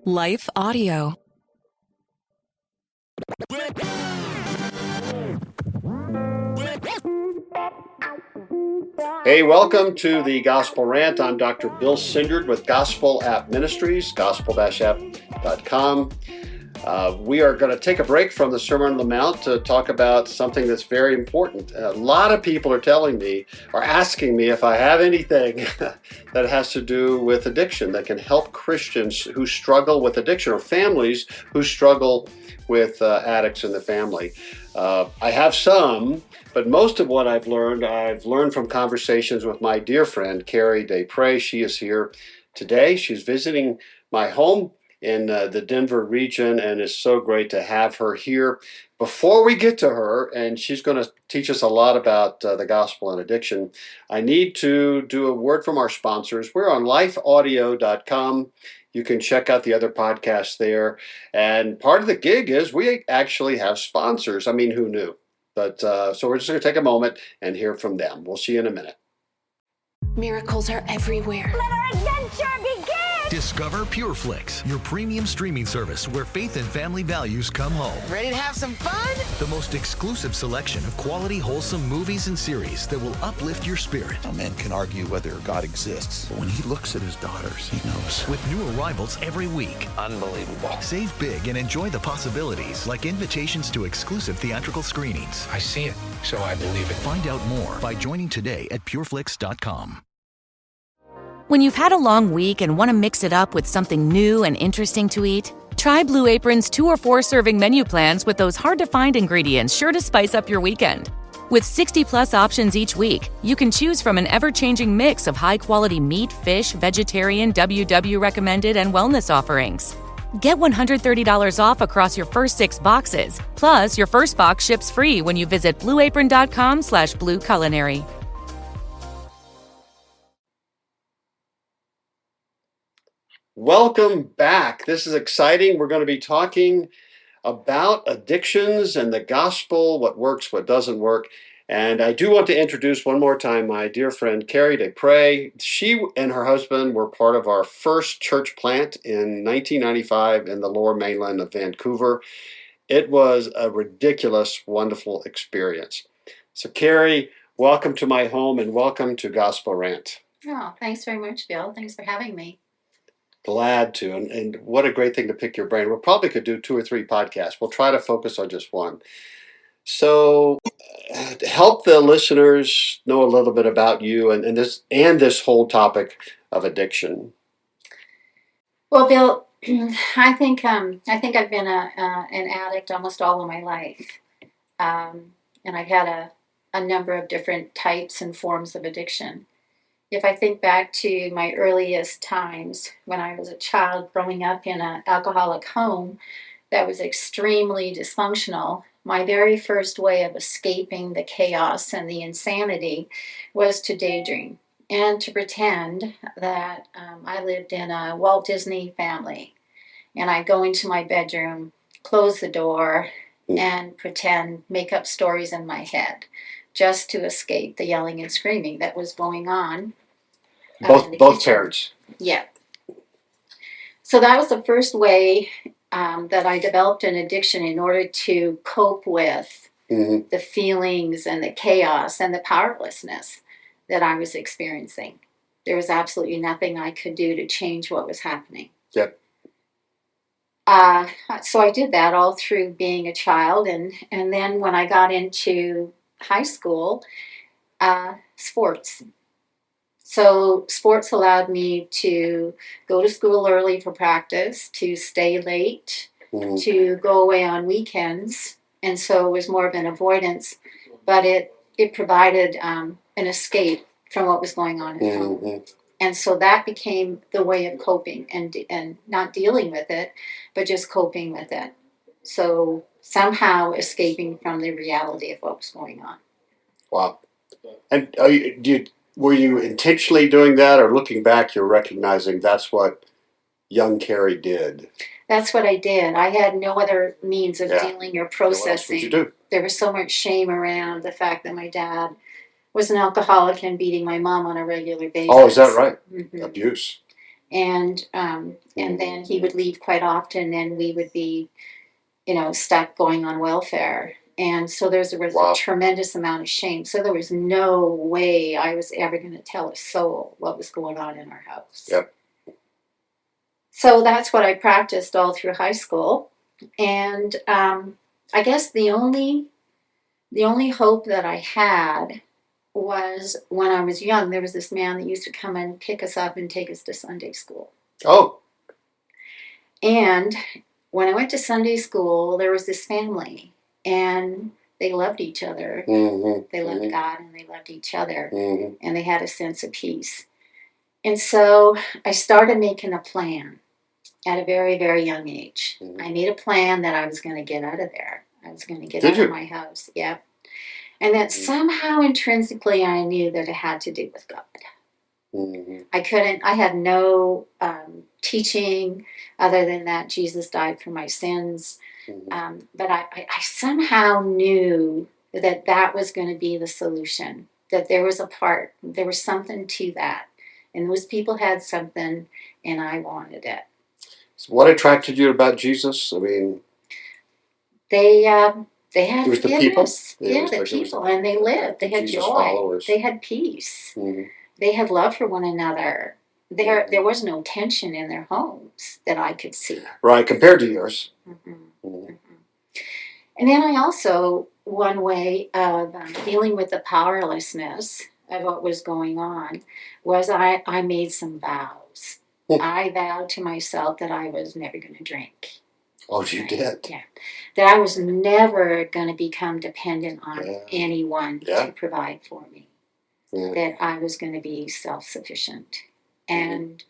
Life Audio. Hey, welcome to the Gospel Rant. I'm Dr. Bill Sindred with Gospel App Ministries, gospel-app.com. We are going to take a break from the Sermon on the Mount to talk about something that's very important. A lot of people are asking me if I have anything that has to do with addiction that can help Christians who struggle with addiction or families who struggle with addicts in the family. I have some, but most of what I've learned from conversations with my dear friend, Carrie Despres. She is here today. She's visiting my home in the Denver region, and it's so great to have her here. Before we get to her, and she's going to teach us a lot about the gospel and addiction, I need to do a word from our sponsors. We're on lifeaudio.com. You can check out the other podcasts there. And part of the gig is we actually have sponsors. I mean, who knew? But so we're just going to take a moment and hear from them. We'll see you in a minute. Miracles are everywhere. Let our adventure begin! Discover PureFlix, your premium streaming service where faith and family values come home. Ready to have some fun? The most exclusive selection of quality, wholesome movies and series that will uplift your spirit. A man can argue whether God exists, but when he looks at his daughters, he knows. With new arrivals every week. Unbelievable. Save big and enjoy the possibilities, like invitations to exclusive theatrical screenings. I see it, so I believe it. Find out more by joining today at pureflix.com. When you've had a long week and want to mix it up with something new and interesting to eat, try Blue Apron's 2 or 4 serving menu plans with those hard-to-find ingredients sure to spice up your weekend. With 60-plus options each week, you can choose from an ever-changing mix of high-quality meat, fish, vegetarian, WW recommended, and wellness offerings. Get $130 off across your first 6 boxes. Plus, your first box ships free when you visit blueapron.com/blueculinary. Welcome back. This is exciting. We're going to be talking about addictions and the gospel, what works, what doesn't work. And I do want to introduce one more time my dear friend, Carrie Despres. She and her husband were part of our first church plant in 1995 in the lower mainland of Vancouver. It was a ridiculous, wonderful experience. So Carrie, welcome to my home and welcome to Gospel Rant. Oh, thanks very much, Bill. Thanks for having me. Glad to. And what a great thing to pick your brain. We probably could do 2 or 3 podcasts. We'll try to focus on just one. So to help the listeners know a little bit about you and this whole topic of addiction. Well, Bill, I think I've been an addict almost all of my life. And I've had a number of different types and forms of addiction. If I think back to my earliest times when I was a child growing up in an alcoholic home that was extremely dysfunctional, my very first way of escaping the chaos and the insanity was to daydream and to pretend that I lived in a Walt Disney family. And I'd go into my bedroom, close the door, and make up stories in my head, just to escape the yelling and screaming that was going on. Both parents. Yeah. So that was the first way that I developed an addiction in order to cope with the feelings and the chaos and the powerlessness that I was experiencing. There was absolutely nothing I could do to change what was happening. Yep. So I did that all through being a child, and then when I got into high school, sports. So sports allowed me to go to school early for practice, to stay late, to go away on weekends, and so it was more of an avoidance, but it provided an escape from what was going on at home. And so that became the way of coping and not dealing with it, but just coping with it. So somehow escaping from the reality of what was going on. Wow. And were you intentionally doing that, or looking back, you're recognizing that's what young Carrie did? That's what I did. I had no other means of dealing or processing. What else would you do? There was so much shame around the fact that my dad was an alcoholic and beating my mom on a regular basis. Oh, is that right? Mm-hmm. Abuse. And then he would leave quite often, and we would be, stuck going on welfare. And so there was Wow. a tremendous amount of shame. So there was no way I was ever going to tell a soul what was going on in our house. Yep. So that's what I practiced all through high school. And I guess the only hope that I had was when I was young, there was this man that used to come and pick us up and take us to Sunday school. Oh. And when I went to Sunday school, there was this family, and they loved each other. Mm-hmm. They loved God, and they loved each other, Mm-hmm. and they had a sense of peace. And so I started making a plan at a very, very young age. Mm-hmm. I made a plan that I was going to get out of there. I was going to get Did out you? of my house. Yeah. And that somehow intrinsically I knew that it had to do with God. Mm-hmm. I had no teaching other than that Jesus died for my sins. Mm-hmm. But I somehow knew that was going to be the solution, that there was something to that. And those people had something, and I wanted it. So what attracted you about Jesus? I mean, They had it was the people? forgiveness. Yeah, it Yeah, was the like it was people. And they lived. They had Jesus joy. followers. They had peace. Mm-hmm. They had love for one another. There was no tension in their homes that I could see. Right, compared to yours. Mm-hmm. Mm-hmm. And then I also, one way of dealing with the powerlessness of what was going on was I made some vows. I vowed to myself that I was never going to drink. Oh, you did? Yeah. That I was never going to become dependent on anyone to provide for me. Yeah. That I was going to be self-sufficient. And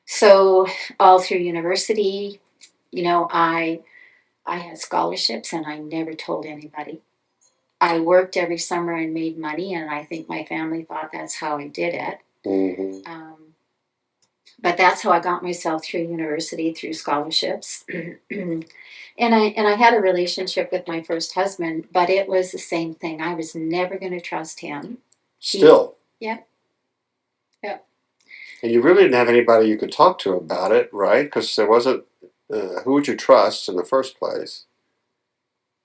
so all through university, I had scholarships and I never told anybody. I worked every summer and made money, and I think my family thought that's how I did it. Mm-hmm. But that's how I got myself through university, through scholarships. And I had a relationship with my first husband, but it was the same thing. I was never going to trust him. Still? Yeah. And you really didn't have anybody you could talk to about it, right? Because there wasn't, who would you trust in the first place?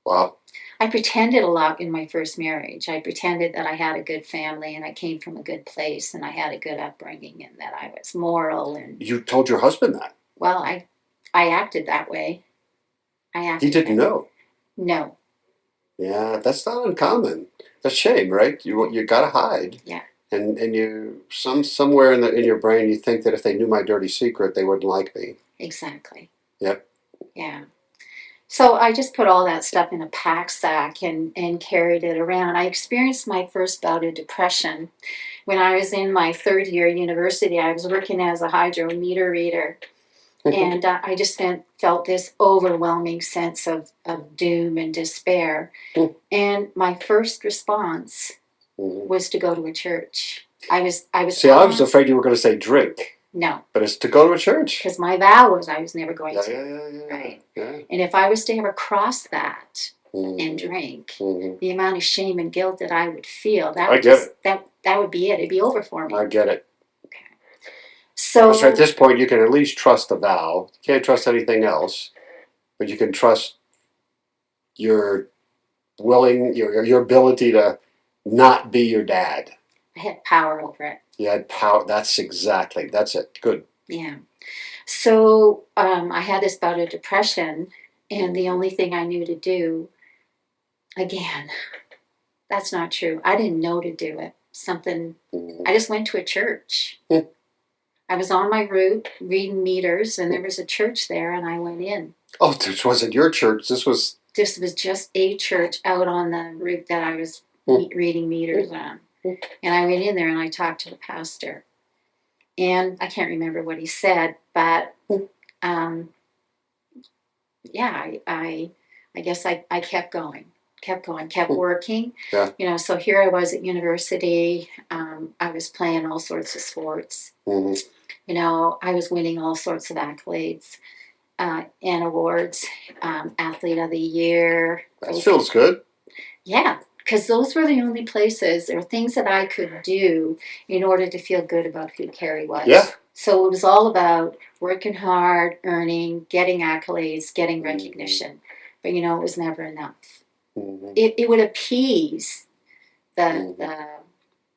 Wow. I pretended a lot in my first marriage. I pretended that I had a good family and I came from a good place and I had a good upbringing and that I was moral. And you told your husband that? Well, I acted that way. He didn't know? No. Yeah, that's not uncommon. That's a shame, right? You got to hide. Yeah. And you somewhere in your brain you think that if they knew my dirty secret, they wouldn't like me. Exactly. Yep. Yeah. So I just put all that stuff in a pack sack and carried it around. I experienced my first bout of depression when I was in my third year of university. I was working as a hydrometer reader, and I just felt this overwhelming sense of doom and despair. And my first response was to go to a church. I was afraid you were going to say drink. No. But it's to go to a church. Because my vow was I was never going to. Yeah. Right. Yeah. And if I was to ever cross that and drink, the amount of shame and guilt that I would feel, that would be it. It'd be over for me. I get it. Okay. So at this point, you can at least trust the vow. You can't trust anything else, but you can trust your your ability to not be your dad. I had power over it. You had power. That's it. Good. Yeah. So I had this bout of depression, and the only thing I knew to do, again, that's not true. I didn't know to do it. I just went to a church. I was on my route reading meters, and there was a church there, and I went in. Oh, this wasn't your church. This was just a church out on the route that I was reading meters on. And I went in there and I talked to the pastor. And I can't remember what he said, but I guess I kept going, kept working. Yeah. So here I was at university. I was playing all sorts of sports. I was winning all sorts of accolades and awards. Athlete of the year. That feels good. Yeah. because those were the only places or things that I could do in order to feel good about who Carrie was. Yeah. So it was all about working hard, earning, getting accolades, getting recognition. But it was never enough. It would appease the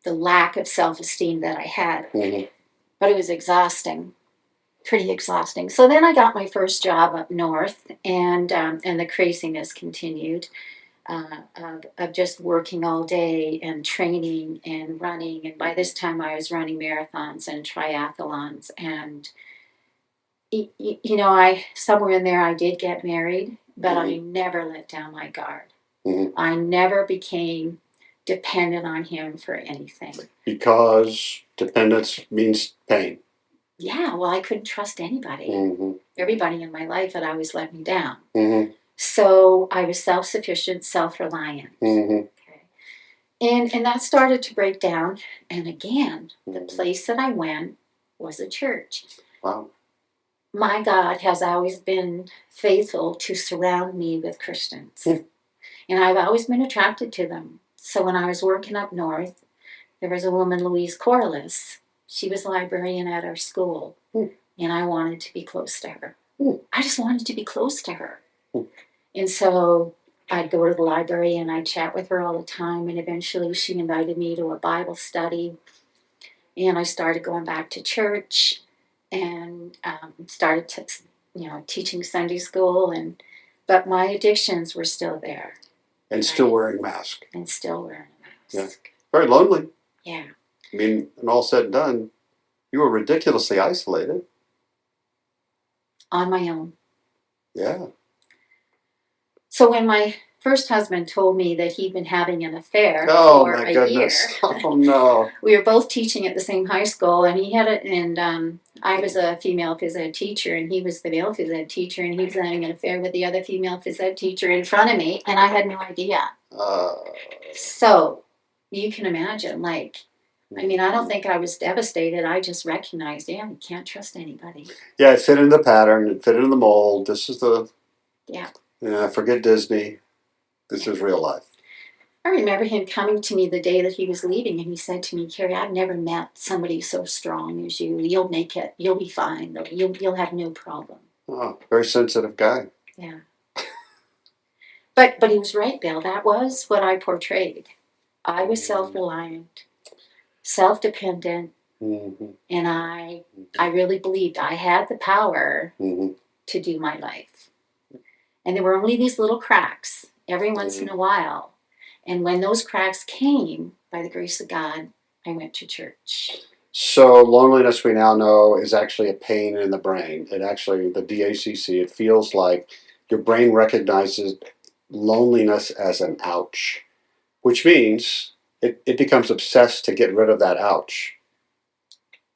lack of self-esteem that I had, but it was exhausting, pretty exhausting. So then I got my first job up north, and the craziness continued. Of just working all day and training and running. And by this time I was running marathons and triathlons. And, I somewhere in there I did get married, but I never let down my guard. I never became dependent on him for anything. Because dependence means pain. Yeah, well, I couldn't trust anybody. Everybody in my life had always let me down. So I was self-sufficient, self-reliant. Okay. And that started to break down. And again, the place that I went was a church. Wow. My God has always been faithful to surround me with Christians. And I've always been attracted to them. So when I was working up north, there was a woman, Louise Corliss. She was a librarian at our school. And I wanted to be close to her. I just wanted to be close to her. And so I'd go to the library and I'd chat with her all the time. And eventually she invited me to a Bible study. And I started going back to church and started teaching Sunday school. But my addictions were still there. And still wearing a mask. And still wearing a mask. Yeah. Very lonely. Yeah. I mean, and all said and done, you were ridiculously isolated. On my own. Yeah. So when my first husband told me that he'd been having an affair for my a goodness. year, Oh no. we were both teaching at the same high school, and I was a female phys ed teacher, and he was the male phys ed teacher, and he was having an affair with the other female phys ed teacher in front of me, and I had no idea. So you can imagine, I don't think I was devastated. I just recognized, you can't trust anybody. Yeah, it fit in the pattern. It fit in the mold. This is the... Yeah. Forget Disney. This is real life. I remember him coming to me the day that he was leaving, and he said to me, Carrie, I've never met somebody so strong as you. You'll make it. You'll be fine. You'll have no problem. Oh, very sensitive guy. Yeah. But he was right, Bill. That was what I portrayed. I was self-reliant, self-dependent, and I really believed I had the power to do my life. And there were only these little cracks every once in a while. And when those cracks came, by the grace of God, I went to church. So loneliness, we now know, is actually a pain in the brain. It actually, the DACC, it feels like your brain recognizes loneliness as an ouch, which means it becomes obsessed to get rid of that ouch,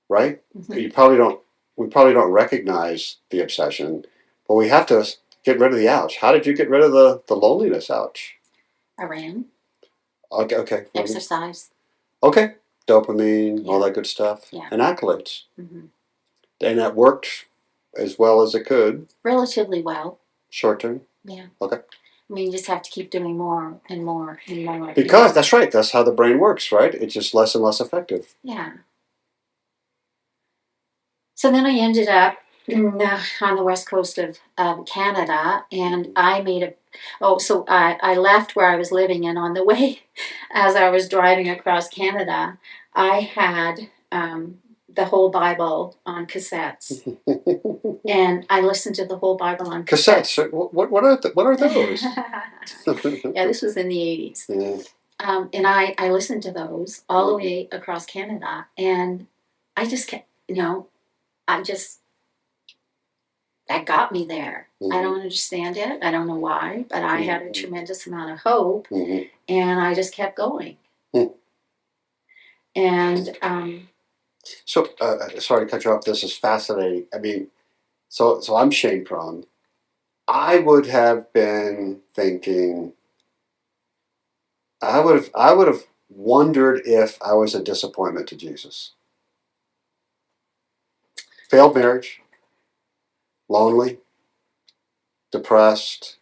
right? We probably don't recognize the obsession, but we have to get rid of the ouch. How did you get rid of the loneliness ouch? I ran. Okay. Exercise. Okay. Dopamine, all that good stuff. Yeah. And accolades. And that worked as well as it could. Relatively well. Short term? Yeah. Okay. I mean, you just have to keep doing more and more and more. Because that's right. That's how the brain works, right? It's just less and less effective. Yeah. So then I ended up on the west coast of Canada, and I made I left where I was living, and on the way, as I was driving across Canada, I had the whole Bible on cassettes, and I listened to the whole Bible on cassettes. Cassettes? What are those? Yeah, this was in the 80s. And I listened to those all the way across Canada, and I just kept, that got me there. I don't understand it. I don't know why, but I had a tremendous amount of hope, and I just kept going. And so, sorry to cut you off. This is fascinating. I mean, so I'm shame prone. I would have been thinking. I would have wondered if I was a disappointment to Jesus. Failed marriage. Lonely, depressed,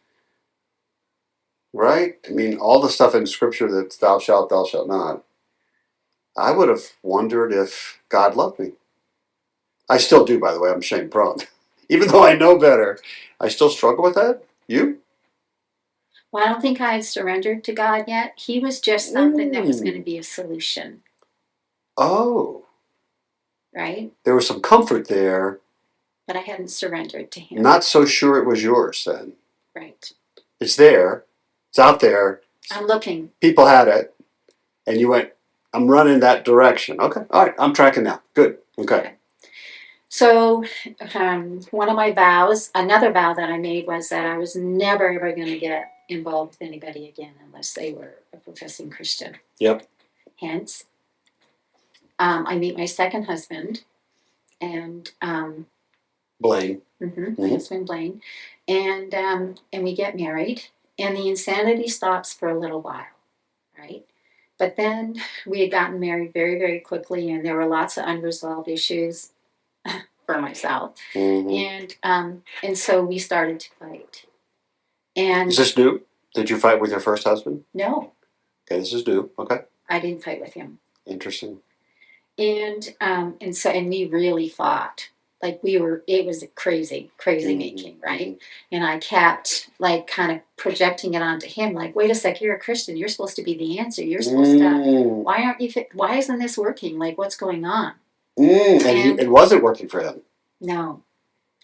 Right? I mean, all the stuff in Scripture that thou shalt not. I would have wondered if God loved me. I still do, by the way. I'm shame prone. Even though I know better, I still struggle with that. You? Well, I don't think I had surrendered to God yet. He was just something that was going to be a solution, Oh, right? there was some comfort there. But I hadn't surrendered to Him. Not so sure it was yours then. Right. It's there. It's out there. I'm looking. People had it. And you went, I'm running that direction. Okay. All right. I'm tracking now. Good. Okay. So one of my vows, another vow that I made was that I was never, ever going to get involved with anybody again unless they were a professing Christian. Yep. Hence, I meet my second husband, and Blaine. my husband Blaine, and we get married, and the insanity stops for a little while, right? But then we had gotten married very, very quickly, and there were lots of unresolved issues for myself, and so we started to fight. And Is this new? Did you fight with your first husband? no, Okay, this is new. Okay. I didn't fight with him. Interesting. And we really fought. Like it was crazy making, right? And I kept like kind of projecting it onto him, like, wait a sec, you're a Christian, you're supposed to be the answer. You're supposed to, why isn't this working? Like, what's going on? And it wasn't working for him. No.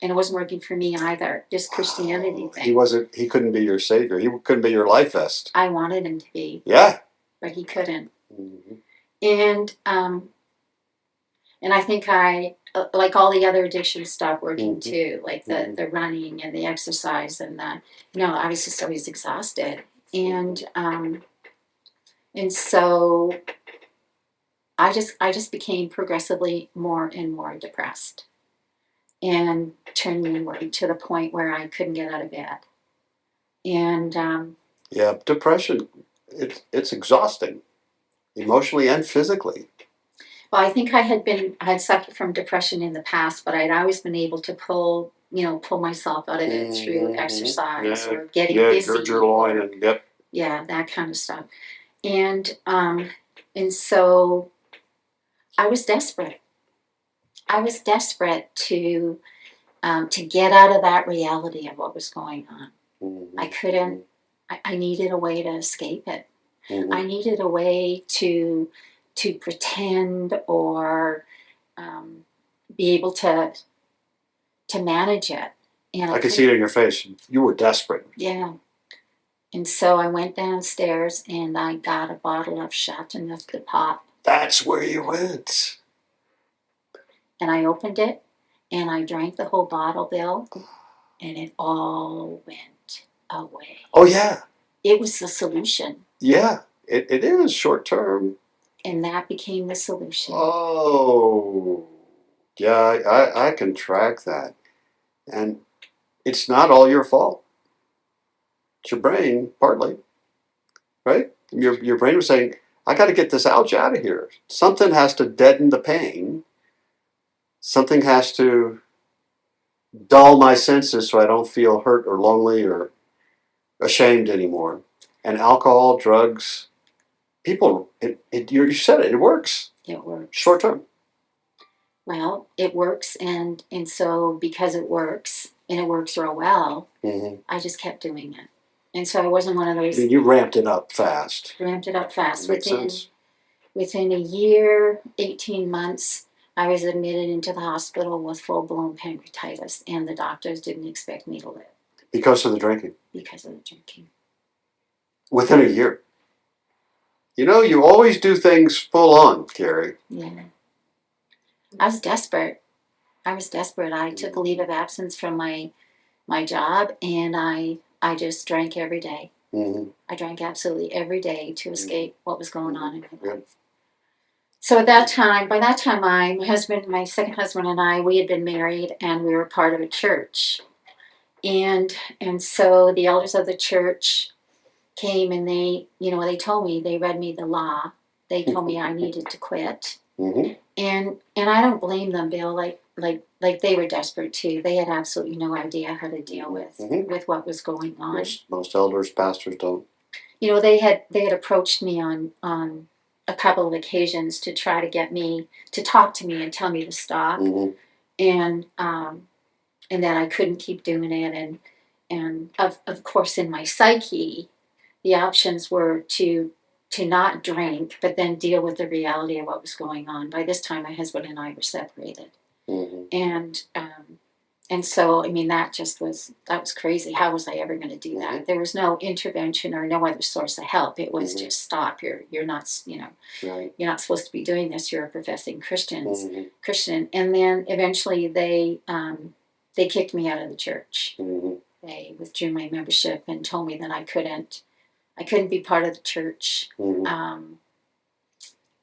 And it wasn't working for me either. Just Christianity thing. He couldn't be your savior. He couldn't be your life vest. I wanted him to be. Yeah. But he couldn't. And I think like all the other addictions stopped working too, like the running and the exercise and I was just always exhausted. And so I just became progressively more and more depressed and turning inward to the point where I couldn't get out of bed. And depression, it's exhausting, emotionally and physically. Well, I think I had suffered from depression in the past, but I'd always been able to pull myself out of it through exercise or getting busy. Gird your loin and yeah, that kind of stuff. And so I was desperate. I was desperate to get out of that reality of what was going on. I couldn't. I needed a way to escape it. I needed a way to pretend or be able to manage it. And I could see it in your face. You were desperate. Yeah. And so I went downstairs and I got a bottle of Chateauneuf de Pop. That's where you went. And I opened it and I drank the whole bottle, Bill, and it all went away. Oh, yeah. It was the solution. Yeah, it is short term. And that became the solution. Oh, yeah, I can track that. And it's not all your fault. It's your brain, partly, right? Your brain was saying, I got to get this ouch out of here. Something has to deaden the pain. Something has to dull my senses so I don't feel hurt or lonely or ashamed anymore. And alcohol, drugs, people, you said it works. It works. Short term. Well, it works, and so because it works, and it works real well, I just kept doing it. And so I wasn't one of those... You ramped it up fast. Ramped it up fast. Makes sense. Within a year, 18 months, I was admitted into the hospital with full-blown pancreatitis, and the doctors didn't expect me to live. Because of the drinking? Because of the drinking. Within a year? You always do things full on, Carrie. Yeah. I was desperate. I took a leave of absence from my job, and I just drank every day. I drank absolutely every day to escape what was going on in my life. So by that time, my second husband and I, we had been married, and we were part of a church. And so the elders of the church came, and they told me, they read me the law. They told me I needed to quit. And I don't blame them, Bill. Like they were desperate too. They had absolutely no idea how to deal with what was going on. Most elders, pastors don't. they had approached me on a couple of occasions to try to get me to talk to me and tell me to stop, and that I couldn't keep doing it, and of course in my psyche, the options were to not drink, but then deal with the reality of what was going on. By this time, my husband and I were separated, and so, I mean, that was crazy. How was I ever going to do that? There was no intervention or no other source of help. It was just stop. You're not, Right. you're not supposed to be doing this. You're a professing Christian. And then eventually they kicked me out of the church. They withdrew my membership and told me that I couldn't be part of the church,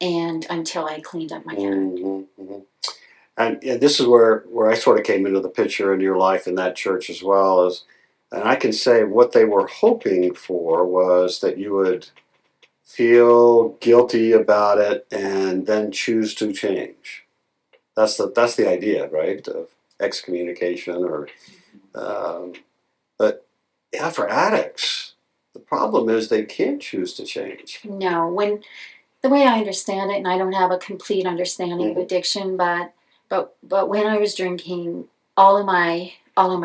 and until I cleaned up my act. And this is where I sort of came into the picture in your life in that church as well. And I can say what they were hoping for was that you would feel guilty about it and then choose to change. That's the idea, right? Of excommunication or, but yeah, for addicts, the problem is they can't choose to change. No, the way I understand it, and I don't have a complete understanding of addiction, but when I was drinking, all of my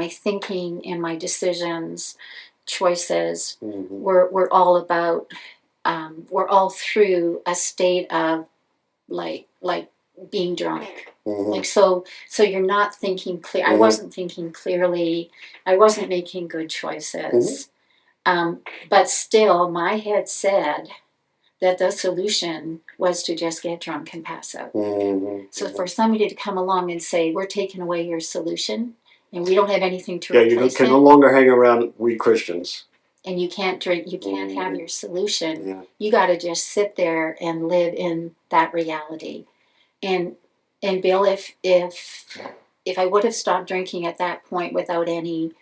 thinking and my decisions, choices were all about were all through a state of like being drunk. Like so you're not thinking clear. I wasn't thinking clearly. I wasn't making good choices. But still, my head said that the solution was to just get drunk and pass out. So for somebody to come along and say, we're taking away your solution and we don't have anything to replace you can it, no longer hang around we Christians. and you can't drink, you can't have your solution. You got to just sit there and live in that reality. And Bill, if I would have stopped drinking at that point without any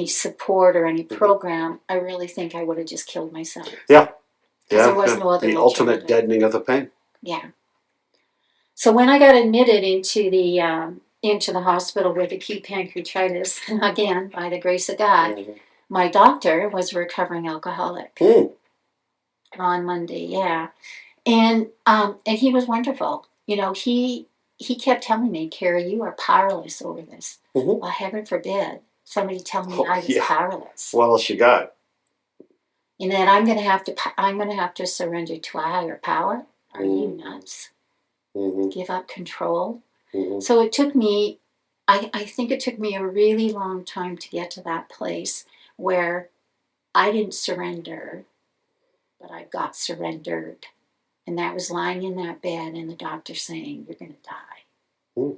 support or any program, I really think I would have just killed myself. Yeah. There was no other the alternative. ultimate deadening of the pain. Yeah. So when I got admitted into the hospital with acute pancreatitis, again by the grace of God, my doctor was a recovering alcoholic on Monday. Yeah, and he was wonderful. He kept telling me, Carrie, you are powerless over this. Well, heaven forbid somebody tell me I was powerless. What else you got? And then I'm going to have to surrender to a higher power. Are you nuts? Give up control. So it took me, I think it took me a really long time to get to that place where I didn't surrender, but I got surrendered. And that was lying in that bed and the doctor saying, you're going to die.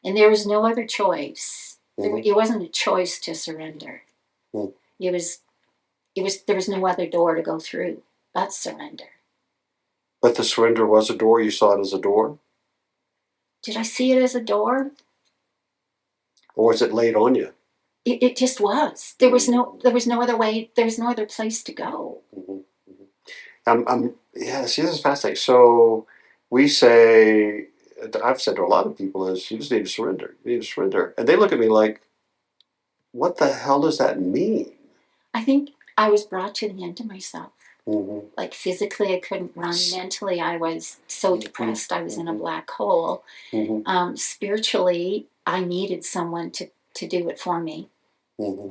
And there was no other choice. It wasn't a choice to surrender. There was no other door to go through but surrender. But the surrender was a door. You saw it as a door? Did I see it as a door? Or was it laid on you? It just was. There was no other way. There was no other place to go. See, this is fascinating. So we say, I've said to a lot of people is, you just need to surrender. You need to surrender. And they look at me like, what the hell does that mean? I think I was brought to the end of myself. Like physically, I couldn't run. Mentally, I was so depressed. I was in a black hole. Spiritually, I needed someone to do it for me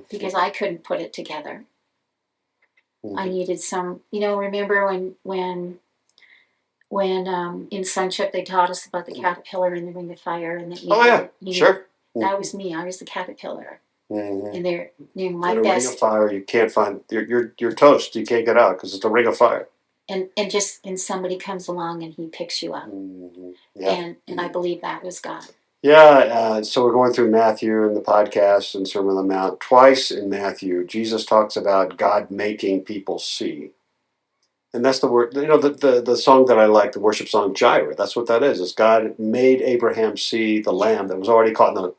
because I couldn't put it together. I needed some. Remember when in Sonship they taught us about the caterpillar in the ring of fire, and that sure. That was me. I was the caterpillar. And they're my in a best. ring of fire, you can't find. You're toast. You can't get out because it's a ring of fire. And somebody comes along and he picks you up. And I believe that was God. Yeah. So we're going through Matthew in the podcast and Sermon on the Mount. Twice in Matthew, Jesus talks about God making people see. And that's the word. The song that I like, the worship song Jireh. That's what that is. It's God made Abraham see the lamb that was already caught in the.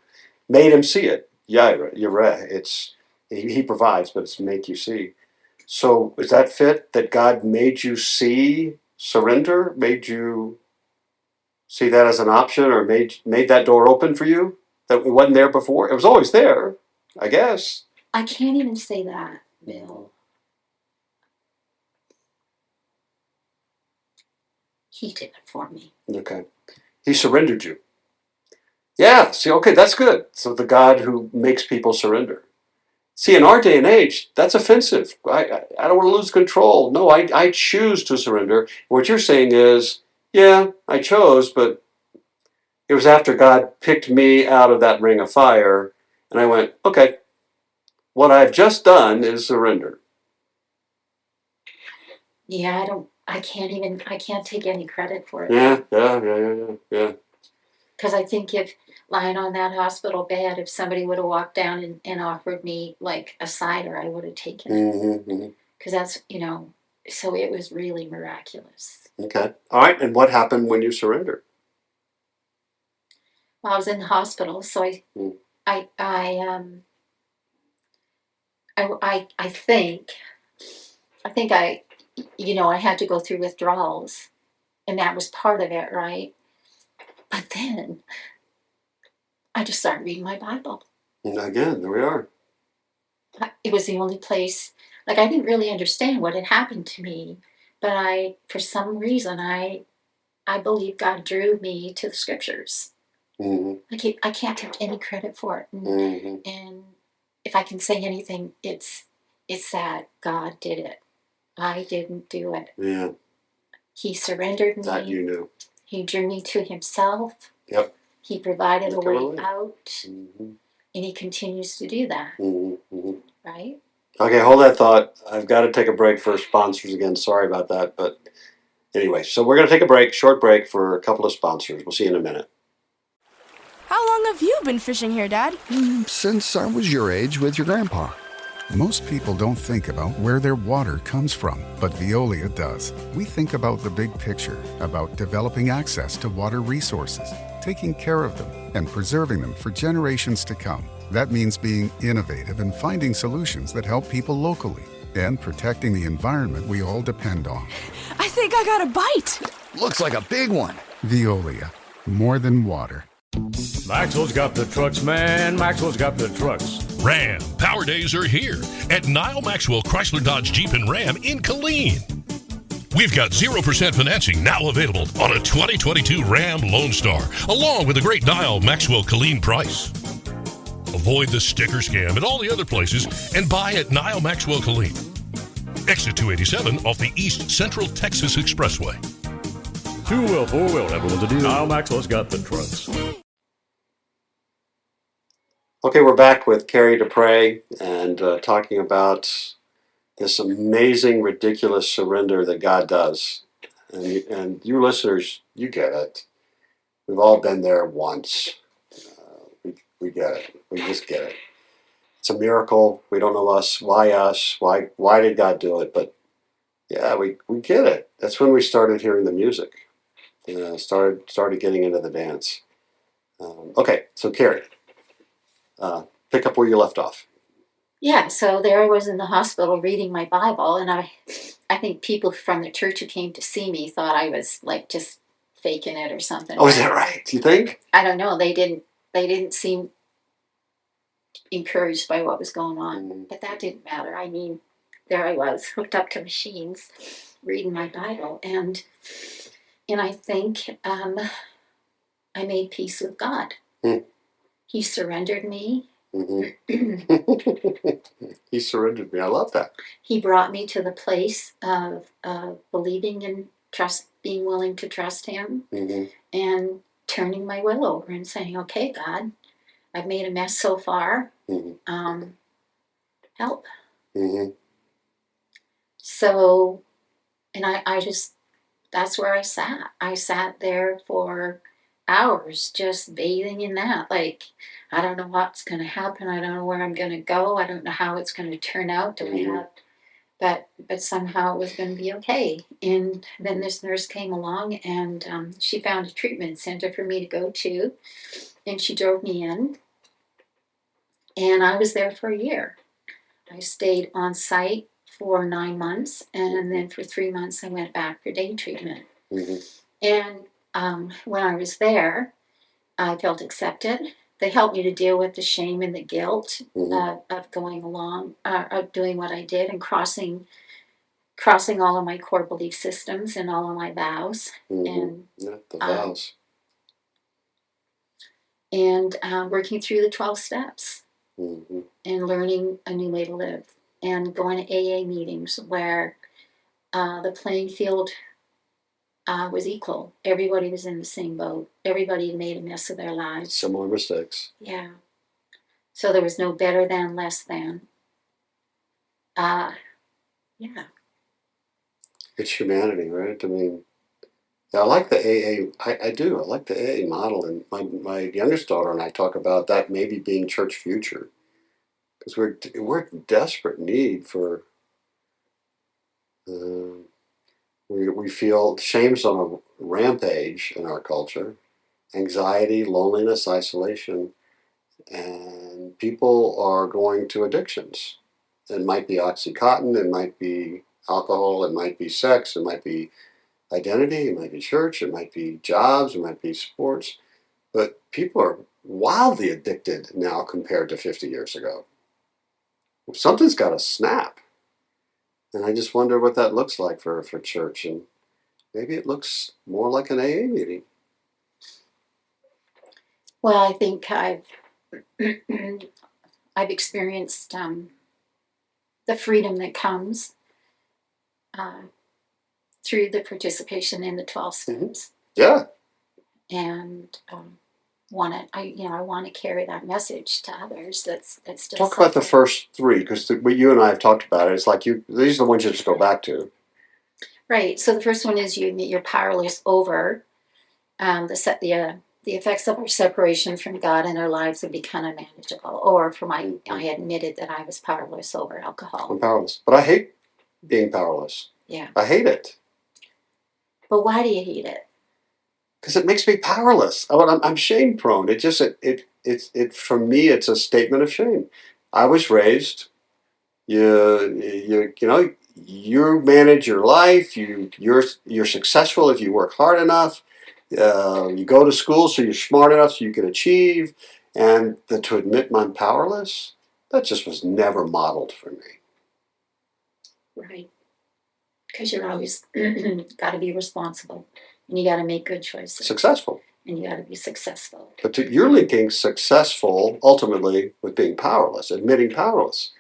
Made him see it. Yireh. It's he provides, but it's make you see. So is that fit that God made you see surrender? Made you see that as an option, or made that door open for you that it wasn't there before? It was always there, I guess. I can't even say that, Bill. He did it for me. Okay. He surrendered you. Yeah. See, okay, that's good. So the God who makes people surrender. See, in our day and age, that's offensive. I don't want to lose control. No, I choose to surrender. What you're saying is, yeah, I chose, but it was after God picked me out of that ring of fire, and I went, okay, what I've just done is surrender. Yeah, I can't take any credit for it. Yeah. Because I think if lying on that hospital bed, if somebody would have walked down and offered me like a cider, I would have taken it. Because that's, so it was really miraculous. Okay. All right. And what happened when you surrendered? Well, I was in the hospital, so I think I had to go through withdrawals, and that was part of it, right? But then I just started reading my Bible. And again, there we are. It was the only place, like I didn't really understand what had happened to me, but for some reason, I believe God drew me to the scriptures. I can't take any credit for it. And if I can say anything, it's that God did it. I didn't do it. Yeah. He surrendered me. That you knew. He drew me to himself. Yep. He provided a way out. And he continues to do that. Right? Okay, hold that thought. I've got to take a break for sponsors again. Sorry about that. But anyway, so we're going to take a break, short break for a couple of sponsors. We'll see you in a minute. How long have you been fishing here, Dad? Since I was your age with your grandpa. Most people don't think about where their water comes from, but Veolia does. We think about the big picture, about developing access to water resources, taking care of them, and preserving them for generations to come. That means being innovative and finding solutions that help people locally and protecting the environment we all depend on. I think I got a bite. Looks like a big one. Veolia, more than water. Maxwell's got the trucks, man. Maxwell's got the trucks. Ram Power Days are here at Nile Maxwell Chrysler Dodge Jeep and Ram in Killeen. We've got 0% financing now available on a 2022 Ram Lone Star, along with a great Nile Maxwell Killeen price. Avoid the sticker scam at all the other places and buy at Nile Maxwell Killeen. Exit 287 off the East Central Texas Expressway. 2-wheel, 4-wheel, everyone's a deal. Nile Maxwell's got the trucks. Okay, we're back with Carrie Despres and talking about this amazing, ridiculous surrender that God does. And you listeners, you get it. We've all been there once. We get it. We just get it. It's a miracle. We don't know us. Why us? Why did God do it? But yeah, we get it. That's when we started hearing the music. Started getting into the dance. Okay, so Carrie. Pick up where you left off. Yeah, so there I was in the hospital reading my Bible, and I think people from the church who came to see me thought I was like just faking it or something. Oh, is that right? Do you think? I don't know. They didn't seem encouraged by what was going on, but that didn't matter. I mean, there I was hooked up to machines, reading my Bible, and I think I made peace with God. He surrendered me. He surrendered me. I love that. He brought me to the place of believing and being willing to trust him, and turning my will over and saying, okay, God, I've made a mess so far. Help. So, and I just, that's where I sat. I sat there for hours just bathing in that. Like, I don't know what's going to happen. I don't know where I'm going to go. I don't know how it's going to turn out. Do I have, but somehow it was going to be okay. And then this nurse came along, and she found a treatment center for me to go to, and she drove me in, and I was there for a year. I stayed on site for 9 months, and then for 3 months I went back for day treatment. And when I was there, I felt accepted. They helped me to deal with the shame and the guilt of going along, of doing what I did and crossing crossing all of my core belief systems and all of my vows, and Yeah, the vows. Working through the 12 steps, and learning a new way to live, and going to AA meetings where the playing field was equal. Everybody was in the same boat. Everybody made a mess of their lives. Similar mistakes. Yeah. So there was no better than, less than. Yeah. It's humanity, right? I mean, yeah, I like the AA. I do. I like the AA model, and my youngest daughter and I talk about that maybe being church future, because we're in desperate need for. We feel shame's on a rampage in our culture, anxiety, loneliness, isolation, and people are going to addictions. It might be Oxycontin, it might be alcohol, it might be sex, it might be identity, it might be church, it might be jobs, it might be sports. But people are wildly addicted now compared to 50 years ago. Something's got to snap. And I just wonder what that looks like for church. And maybe it looks more like an AA meeting. Well, I think I've experienced the freedom that comes through the participation in the 12 steps. Yeah. And I want to carry that message to others. That's still Talk about the first three, because you and I have talked about it. It's like these are the ones you just go back to. Right. So the first one is you admit you're powerless over the effects of our separation from God in our lives have become unmanageable. Or I admitted that I was powerless over alcohol. I'm powerless, but I hate being powerless. Yeah. I hate it. But why do you hate it? Because it makes me powerless. I'm shame prone. It just it for me it's a statement of shame. I was raised. You manage your life. You're successful if you work hard enough. You go to school so you're smart enough so you can achieve. And to admit I'm powerless, that just was never modeled for me. Right. Because you're always got to be responsible, and you got to make good choices. Successful. And you got to be successful. But you're linking successful ultimately with being powerless, admitting powerless.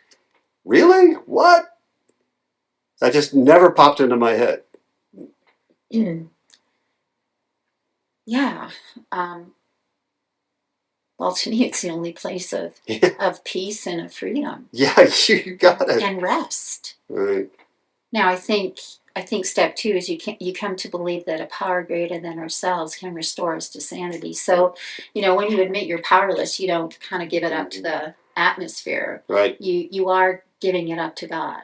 Really? What? That just never popped into my head. Yeah. Well, to me, it's the only place of peace and of freedom. Yeah, you got it. And rest. Right. Now, I think step 2 is you come to believe that a power greater than ourselves can restore us to sanity. So, when you admit you're powerless, you don't kind of give it up to the atmosphere. Right. You are giving it up to God,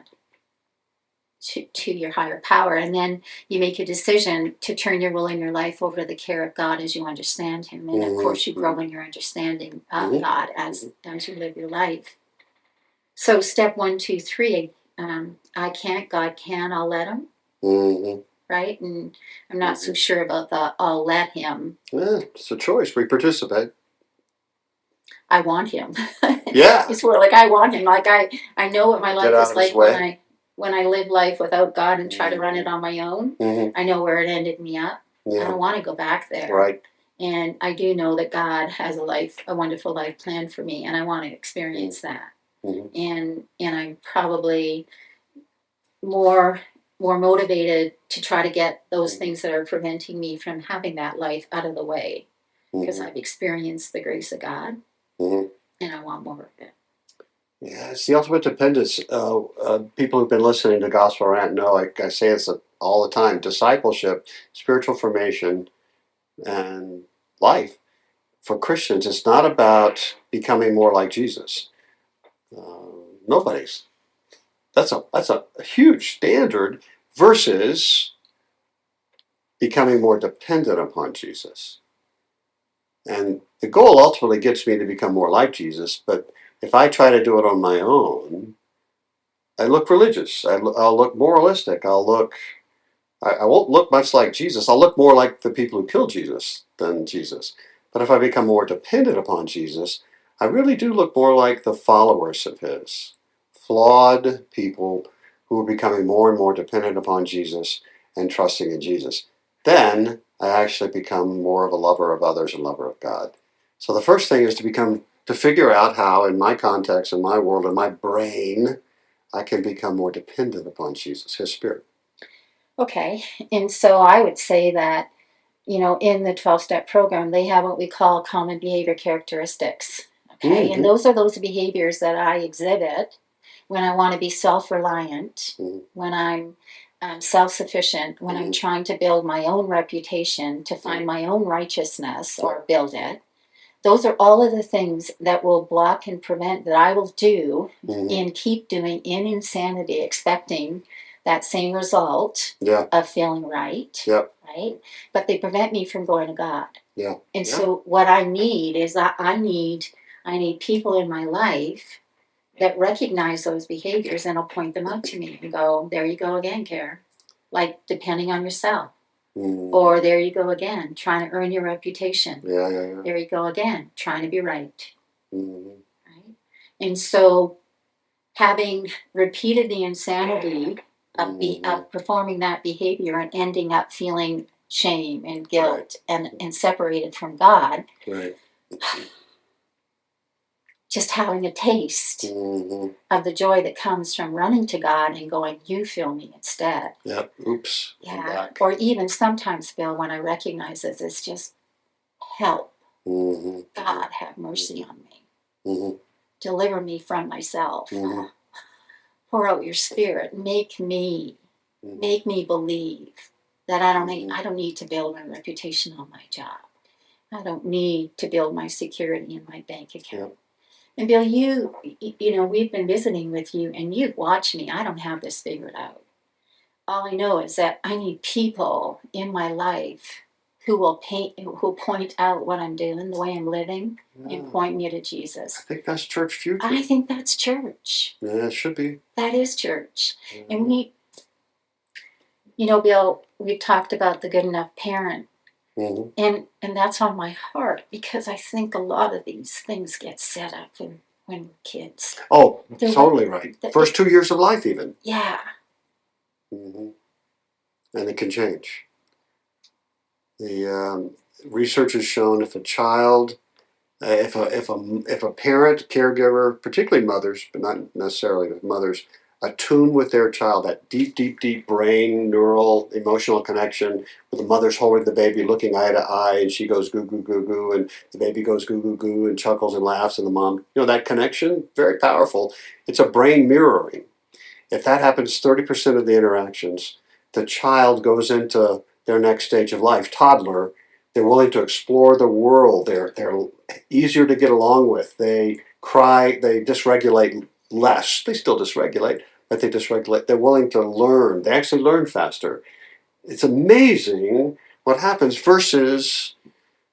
to your higher power, and then you make a decision to turn your will and your life over to the care of God as you understand Him, and of course you grow in your understanding of God as you live your life. So step 1, 2, 3. I can't, God can, I'll let Him. Right? And I'm not so sure about the I'll let Him. Yeah, it's a choice. We participate. I want Him. Yeah. It's more like I want Him. Like I know what my life is like when I live life without God and try to run it on my own. I know where it ended me up. Yeah. I don't want to go back there. Right. And I do know that God has a wonderful life planned for me, and I want to experience that. And I'm probably more motivated to try to get those things that are preventing me from having that life out of the way, because I've experienced the grace of God, and I want more of it. Yeah, it's the ultimate dependence. People who've been listening to Gospel Rant know, like I say this all the time, discipleship, spiritual formation, and life for Christians, it's not about becoming more like Jesus. Nobody's. That's a huge standard versus becoming more dependent upon Jesus. And the goal ultimately gets me to become more like Jesus, but if I try to do it on my own, I look religious. I'll look moralistic. I won't look much like Jesus. I'll look more like the people who killed Jesus than Jesus. But if I become more dependent upon Jesus, I really do look more like the followers of His. Flawed people who are becoming more and more dependent upon Jesus and trusting in Jesus. Then I actually become more of a lover of others and lover of God. So the first thing is to figure out how, in my context, in my world, in my brain, I can become more dependent upon Jesus, his Spirit. Okay. And so I would say that, in the 12-step program, they have what we call common behavior characteristics. Okay. Mm-hmm. And those are those behaviors that I exhibit when I want to be self-reliant, when I'm self-sufficient, when I'm trying to build my own reputation, to find my own righteousness or build it. Those are all of the things that will block and prevent that I will do and keep doing in insanity, expecting that same result of feeling right. Yep. Right? But they prevent me from going to God. Yeah. And so what I need is that I need people in my life that recognize those behaviors and will point them out to me and go, there you go again, Care. Like depending on yourself. Or there you go again, trying to earn your reputation. Yeah. There you go again, trying to be right. Mm-hmm. And so having repeated the insanity of performing that behavior and ending up feeling shame and guilt and separated from God, just having a taste of the joy that comes from running to God and going, you fill me instead. Yep. Oops. Yeah. Or even sometimes, Bill, when I recognize this, it's just help. God, have mercy on me. Deliver me from myself. Pour out your Spirit. Make me believe that I don't need to build my reputation on my job. I don't need to build my security in my bank account. And Bill, we've been visiting with you and you've watched me. I don't have this figured out. All I know is that I need people in my life who will point out what I'm doing, the way I'm living, and point me to Jesus. I think that's church future. I think that's church. Yeah, it should be. That is church. And Bill, we talked about the good enough parent. And that's on my heart because I think a lot of these things get set up when kids. Oh, totally right. First 2 years of life even. Yeah. And it can change. The research has shown if a child, if a parent, caregiver, particularly mothers, but not necessarily mothers, attune with their child, that deep brain, neural, emotional connection, where the mother's holding the baby, looking eye to eye, and she goes goo goo goo goo, and the baby goes goo goo goo, and chuckles and laughs, and the mom, that connection, very powerful. It's a brain mirroring. If that happens 30% of the interactions, the child goes into their next stage of life, toddler. They're willing to explore the world. They're easier to get along with. They cry. They dysregulate less. They still dysregulate, but they dysregulate. They're willing to learn. They actually learn faster. It's amazing what happens versus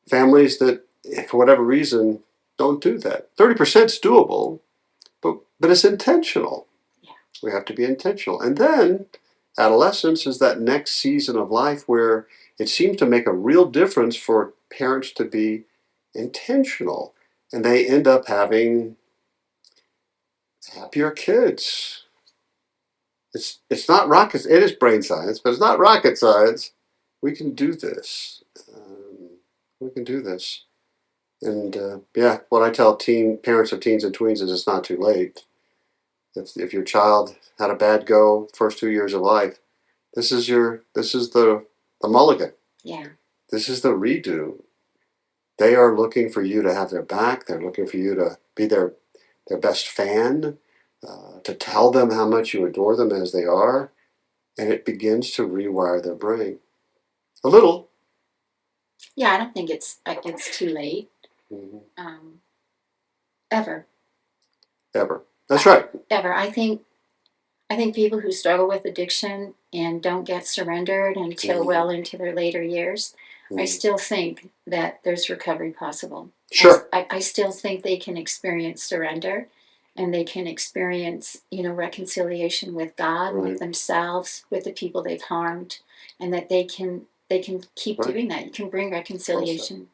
families that, for whatever reason, don't do that. 30% is doable, but it's intentional. Yeah. We have to be intentional. And then adolescence is that next season of life where it seems to make a real difference for parents to be intentional. And they end up having happier kids. It's not rocket. It is brain science, but it's not rocket science. We can do this. We can do this. And what I tell parents of teens and tweens is it's not too late. If your child had a bad go first 2 years of life, this is the mulligan. Yeah. This is the redo. They are looking for you to have their back. They're looking for you to be their best fan, to tell them how much you adore them as they are, and it begins to rewire their brain. A little. Yeah, I don't think it's too late. Ever. That's right. Ever. I think people who struggle with addiction and don't get surrendered until well into their later years, I still think that there's recovery possible. Sure. I still think they can experience surrender and they can experience, reconciliation with God, with themselves, with the people they've harmed, and that they can keep doing that. You can bring reconciliation.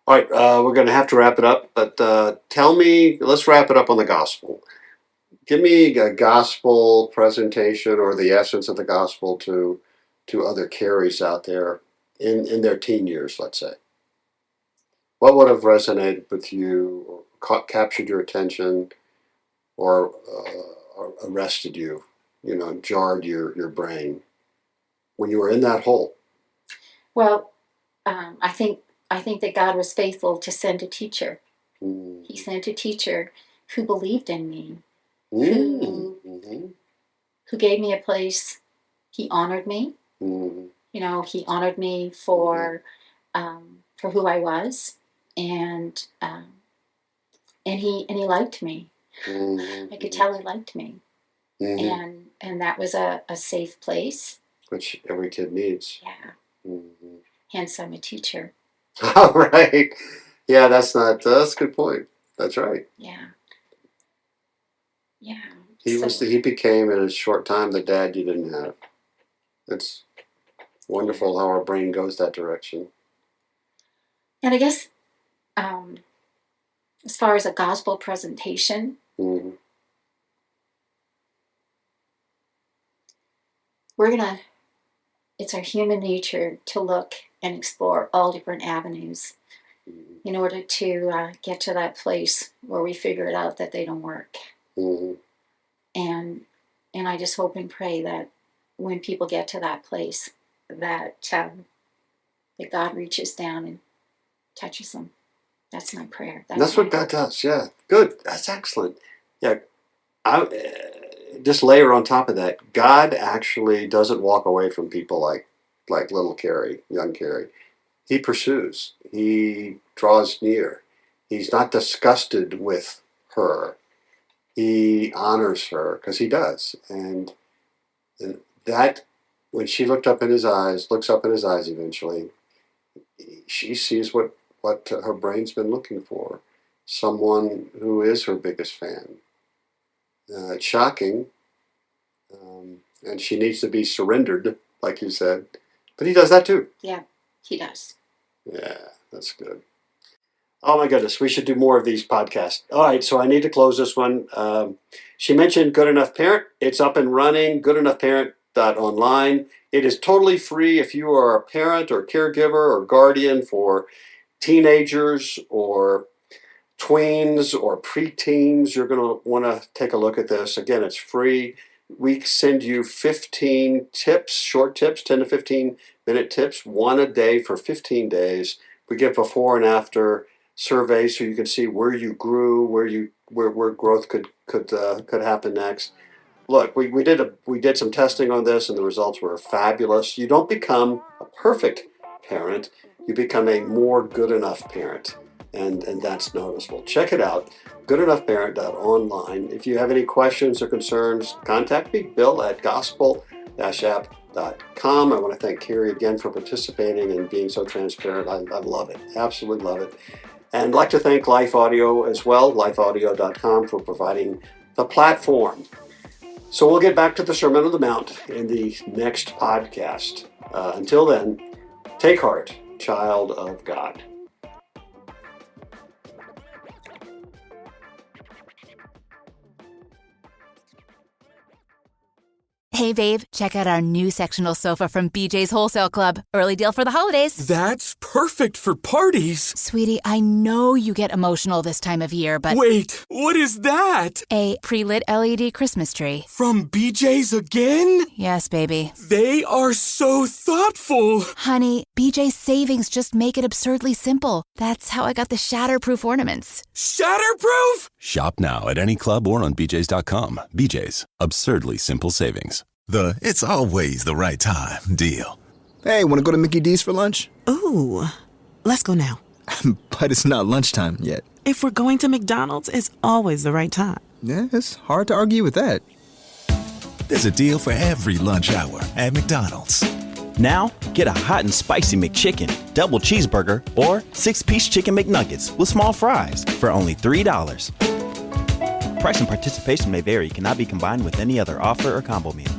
All right, we're going to have to wrap it up, but let's wrap it up on the gospel. Give me a gospel presentation or the essence of the gospel to other Carries out there in their teen years, let's say. What would have resonated with you, or captured your attention, or arrested you, jarred your brain when you were in that hole? Well, I think that God was faithful to send a teacher. He sent a teacher who believed in me, who gave me a place. He honored me. He honored me for who I was, and he liked me. I could tell he liked me, and that was a safe place, which every kid needs. Yeah. Hence, I'm a teacher. All right. Yeah, that's a good point. That's right. Yeah. Yeah. He became in a short time the dad you didn't have. It's wonderful how our brain goes that direction. And I guess, as far as a gospel presentation, it's our human nature to look and explore all different avenues in order to get to that place where we figure it out that they don't work. And I just hope and pray that when people get to that place, that God reaches down and touches them. That's my prayer. That's what God does. Yeah, good. That's excellent. Yeah, just layer on top of that, God actually doesn't walk away from people like little Carrie, young Carrie. He pursues. He draws near. He's not disgusted with her. He honors her because he does. And that, when she looks up in his eyes eventually, she sees what her brain's been looking for. Someone who is her biggest fan. It's shocking. And she needs to be surrendered, like you said. But he does that too. Yeah, he does. Yeah, that's good. Oh my goodness, we should do more of these podcasts. All right, so I need to close this one. She mentioned Good Enough Parent. It's up and running, goodenoughparent.online. It is totally free if you are a parent or caregiver or guardian for teenagers or tweens or preteens. You're going to want to take a look at this. Again, it's free. We send you 15 tips, short tips, 10 to 15 minute tips, one a day for 15 days. We give before and after surveys so you can see where you grew, where growth could happen next. Look, we did some testing on this and the results were fabulous. You don't become a perfect parent, you become a more good enough parent. And that's noticeable. Check it out, goodenoughparent.online. If you have any questions or concerns, contact me, Bill at gospel-app.com. I want to thank Carrie again for participating and being so transparent. I love it, absolutely love it. And I'd like to thank Life Audio as well, lifeaudio.com, for providing the platform. So we'll get back to the Sermon on the Mount in the next podcast. Until then, take heart, child of God. Hey, babe, check out our new sectional sofa from BJ's Wholesale Club. Early deal for the holidays. That's perfect for parties. Sweetie, I know you get emotional this time of year, but... Wait, what is that? A pre-lit LED Christmas tree. From BJ's again? Yes, baby. They are so thoughtful. Honey, BJ's savings just make it absurdly simple. That's how I got the shatterproof ornaments. Shatterproof? Shop now at any club or on BJ's.com. BJ's, absurdly simple savings. The it's always the right time deal. Hey, want to go to Mickey D's for lunch? Ooh, let's go now. But it's not lunchtime yet. If we're going to McDonald's, it's always the right time. Yeah, it's hard to argue with that. There's a deal for every lunch hour at McDonald's. Now, get a hot and spicy McChicken, double cheeseburger, or 6-piece chicken McNuggets with small fries for only $3. Price and participation may vary. Cannot be combined with any other offer or combo meal.